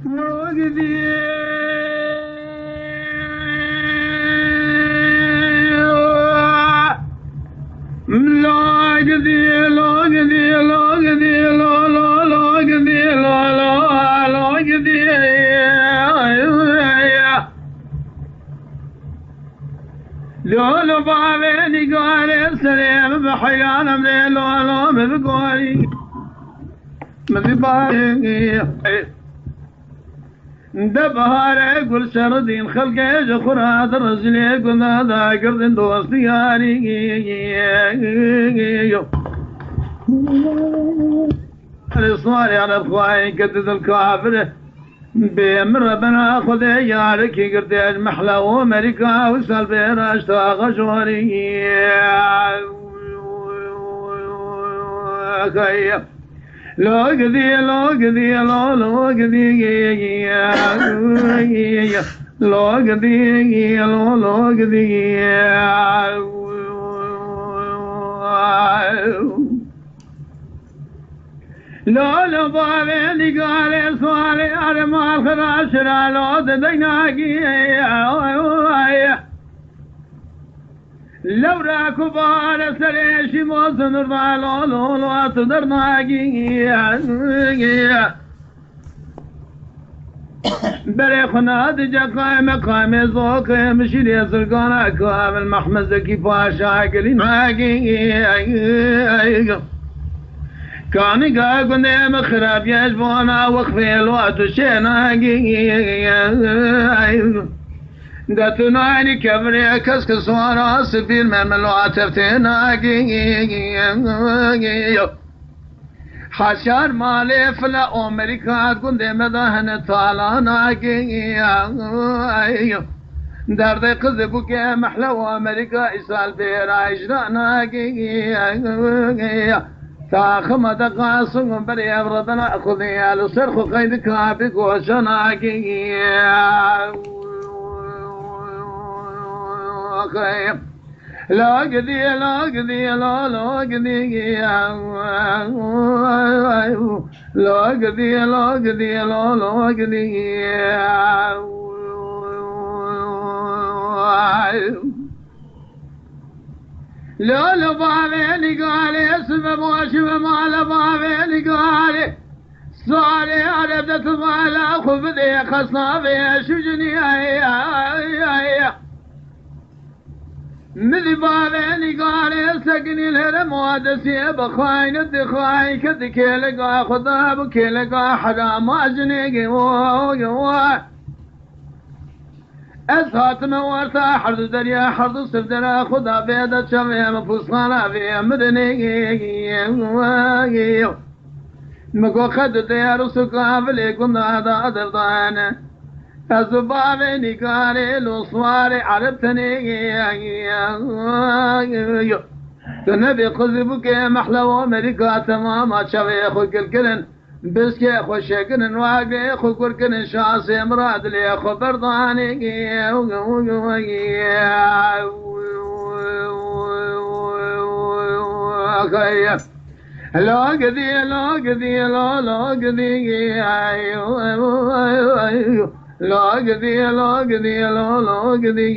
لوقدي لوقدي لوقدي لوقدي لو لو لوقدي لو لو لوقدي لو بابني قال سلام بحيانا من لو لو مذكوري مذباري دبهار كل سردين خلق جخرات الرجل كل هذا قرد دوستياري الصاري على الخواي كدد الكافر بمر ربنا خذ يارك قرد المحلى وامريكا وسال بيراشتا غشوري لوقدي لوقدي لو لوقدي لوقدي لو لوقدي لا لا بابني قال سوالي على ما خراش لو تدناكي لو راكو بار سريشي موزن رالو لولو تدرناكي بري خناد جاكاي مقامي زوك مشيلي سرقانا كامل محمد زكي باشا قلين هاكي كاني قاقوني مخراب يجبونا وخفي الوقت شيناكي دتناني كبري كسكس وانا سفير من الواتفتناكي حشار مالي فلا أمريكا كنت مدهن طالاناكي درد قذبك محلو أمريكا إسال بيرا إجراناكي تاخم دقاصم بري أبردنا أخذي لصرخ قيدك بك وشناكي لوقدي لوقدي لو لوقدي لوقدي لوقدي لو لوقدي لو لو بابني قال اسم موشم مال بابني قال صاري عرفت مال خفدي خصنافي شجني مذي بابني قال سقني الهرم وادسي بخاين الدخاي كذكيلقا خذاب كيلقا حدا ما جنيقي أسهات نورتا حرد دريا حرد سفدرا خدا بيدت شمي مفصانا في مدني مكو خد ديار سكا فلي كنا هذا دردان أزبابني قالي الأصواري عرفتني تنبي قذبك محلو أمريكا تماما شوي أخو كلكلن بسكي أخو شكن واقي أخو كركن شاسي مراد لي أخو برداني لوقدي لوقدي لو لوقدي لوقدي لوقدي لو لوقدي